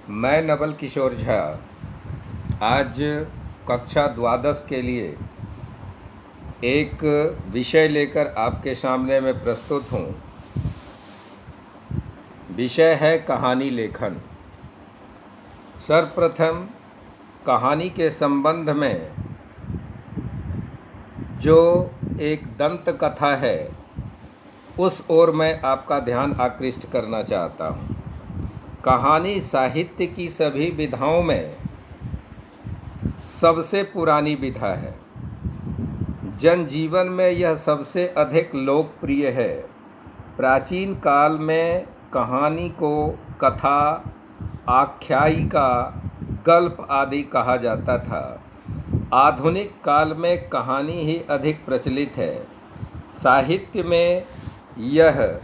मैं नवल किशोर झा आज कक्षा द्वादश के लिए एक विषय लेकर आपके सामने मैं प्रस्तुत हूँ। विषय है कहानी लेखन। सर्वप्रथम कहानी के संबंध में जो एक दंत कथा है उस ओर मैं आपका ध्यान आकृष्ट करना चाहता हूँ। कहानी साहित्य की सभी विधाओं में सबसे पुरानी विधा है। जनजीवन में यह सबसे अधिक लोकप्रिय है। प्राचीन काल में कहानी को कथा, आख्यायिका, गल्प आदि कहा जाता था। आधुनिक काल में कहानी ही अधिक प्रचलित है। साहित्य में यह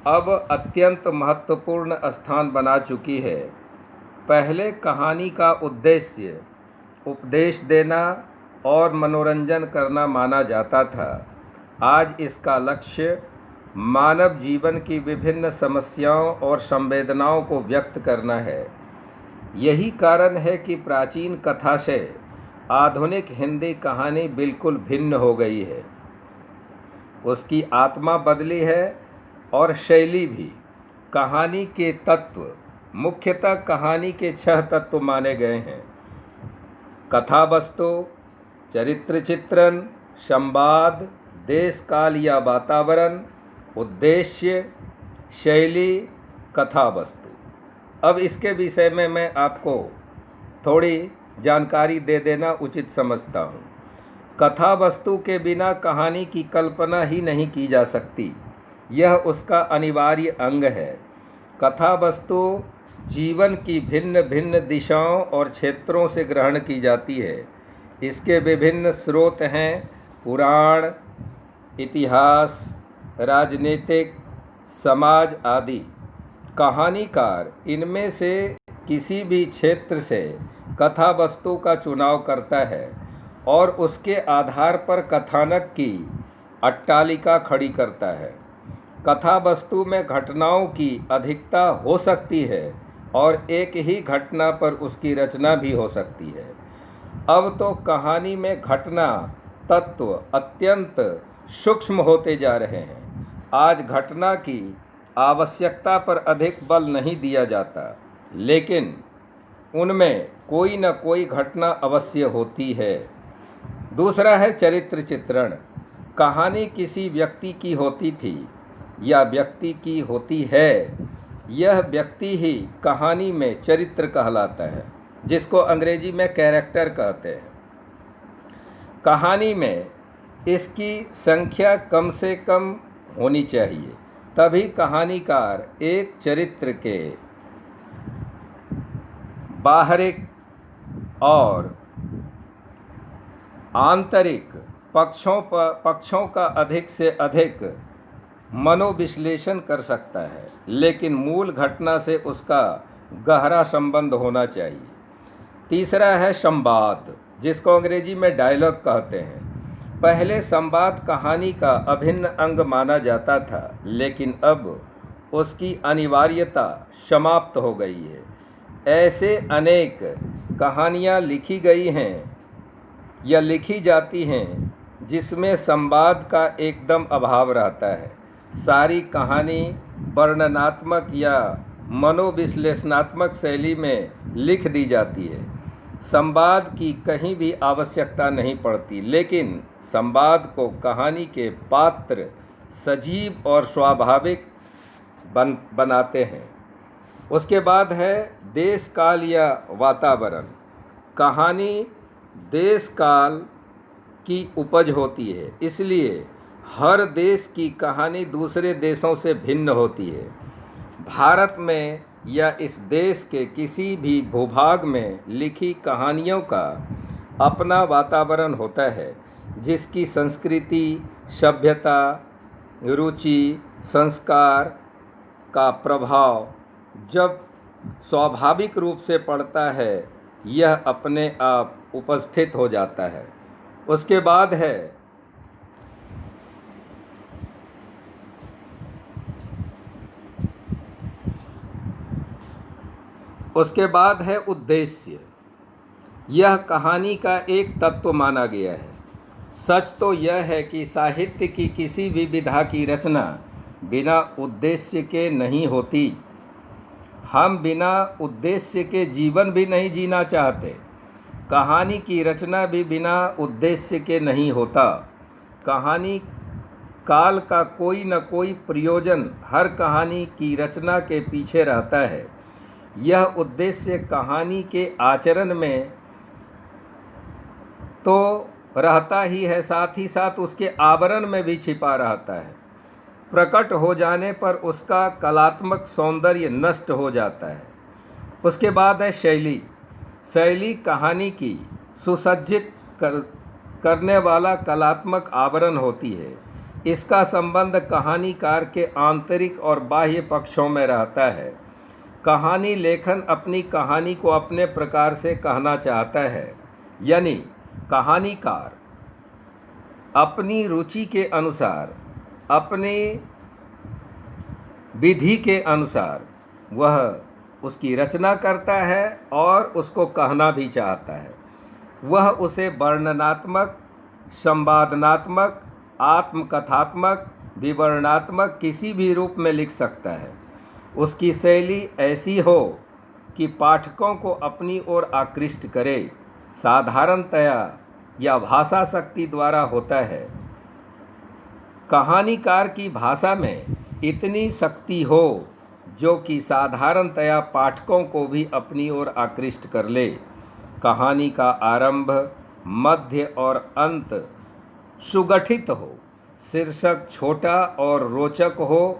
अब अत्यंत महत्वपूर्ण स्थान बना चुकी है। पहले कहानी का उद्देश्य उपदेश देना और मनोरंजन करना माना जाता था। आज इसका लक्ष्य मानव जीवन की विभिन्न समस्याओं और संवेदनाओं को व्यक्त करना है। यही कारण है कि प्राचीन कथा से आधुनिक हिंदी कहानी बिल्कुल भिन्न हो गई है। उसकी आत्मा बदली है और शैली भी। कहानी के तत्व मुख्यतः कहानी के 6 तत्व माने गए हैं: कथा वस्तु, चरित्र चित्रण, संवाद, देश काल या वातावरण, उद्देश्य, शैली, कथा वस्तु। अब इसके विषय में मैं आपको थोड़ी जानकारी दे देना उचित समझता हूँ। कथा वस्तु के बिना कहानी की कल्पना ही नहीं की जा सकती। यह उसका अनिवार्य अंग है। कथा वस्तु जीवन की भिन्न भिन्न दिशाओं और क्षेत्रों से ग्रहण की जाती है। इसके विभिन्न स्रोत हैं: पुराण, इतिहास, राजनीतिक, समाज आदि। कहानीकार इनमें से किसी भी क्षेत्र से कथा वस्तु का चुनाव करता है और उसके आधार पर कथानक की अट्टालिका खड़ी करता है। कथा वस्तु में घटनाओं की अधिकता हो सकती है और एक ही घटना पर उसकी रचना भी हो सकती है। अब तो कहानी में घटना तत्व अत्यंत सूक्ष्म होते जा रहे हैं। आज घटना की आवश्यकता पर अधिक बल नहीं दिया जाता, लेकिन उनमें कोई न कोई घटना अवश्य होती है। दूसरा है चरित्र चित्रण। कहानी किसी व्यक्ति की होती थी या व्यक्ति की होती है। यह व्यक्ति ही कहानी में चरित्र कहलाता है, जिसको अंग्रेजी में कैरेक्टर कहते हैं। कहानी में इसकी संख्या कम से कम होनी चाहिए, तभी कहानीकार एक चरित्र के बाहरिक और आंतरिक पक्षों का अधिक से अधिक मनोविश्लेषण कर सकता है, लेकिन मूल घटना से उसका गहरा संबंध होना चाहिए। तीसरा है संवाद, जिसको अंग्रेजी में डायलॉग कहते हैं। पहले संवाद कहानी का अभिन्न अंग माना जाता था, लेकिन अब उसकी अनिवार्यता समाप्त हो गई है। ऐसे अनेक कहानियाँ लिखी गई हैं या लिखी जाती हैं जिसमें संवाद का एकदम अभाव रहता है। सारी कहानी वर्णनात्मक या मनोविश्लेषणात्मक शैली में लिख दी जाती है। संवाद की कहीं भी आवश्यकता नहीं पड़ती, लेकिन संवाद को कहानी के पात्र सजीव और स्वाभाविक बनाते हैं। उसके बाद है देश काल या वातावरण। कहानी देश काल की उपज होती है, इसलिए हर देश की कहानी दूसरे देशों से भिन्न होती है। भारत में या इस देश के किसी भी भूभाग में लिखी कहानियों का अपना वातावरण होता है, जिसकी संस्कृति, सभ्यता, रुचि, संस्कार का प्रभाव जब स्वाभाविक रूप से पड़ता है, यह अपने आप उपस्थित हो जाता है। उसके बाद है उसके बाद है उद्देश्य। यह कहानी का एक तत्व माना गया है। सच तो यह है कि साहित्य की किसी भी विधा की रचना बिना उद्देश्य के नहीं होती। हम बिना उद्देश्य के जीवन भी नहीं जीना चाहते। कहानी की रचना भी बिना उद्देश्य के नहीं होता। कहानी काल का कोई न कोई प्रयोजन हर कहानी की रचना के पीछे रहता है। यह उद्देश्य कहानी के आचरण में तो रहता ही है, साथ ही साथ उसके आवरण में भी छिपा रहता है। प्रकट हो जाने पर उसका कलात्मक सौंदर्य नष्ट हो जाता है। उसके बाद है शैली। शैली कहानी की सुसज्जित करने वाला कलात्मक आवरण होती है। इसका संबंध कहानीकार के आंतरिक और बाह्य पक्षों में रहता है। कहानी लेखन अपनी कहानी को अपने प्रकार से कहना चाहता है, यानी कहानीकार अपनी रुचि के अनुसार, अपनी विधि के अनुसार वह उसकी रचना करता है और उसको कहना भी चाहता है। वह उसे वर्णनात्मक, संवादनात्मक, आत्मकथात्मक, विवरणात्मक किसी भी रूप में लिख सकता है। उसकी शैली ऐसी हो कि पाठकों को अपनी ओर आकृष्ट करे। साधारणतया या भाषा शक्ति द्वारा होता है। कहानीकार की भाषा में इतनी शक्ति हो जो कि साधारणतया पाठकों को भी अपनी ओर आकृष्ट कर ले। कहानी का आरंभ, मध्य और अंत सुगठित हो, शीर्षक छोटा और रोचक हो।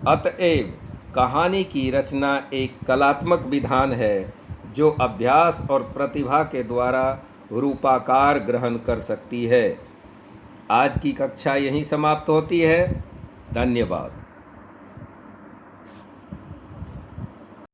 अतएव कहानी की रचना एक कलात्मक विधान है जो अभ्यास और प्रतिभा के द्वारा रूपाकार ग्रहण कर सकती है। आज की कक्षा यहीं समाप्त होती है। धन्यवाद।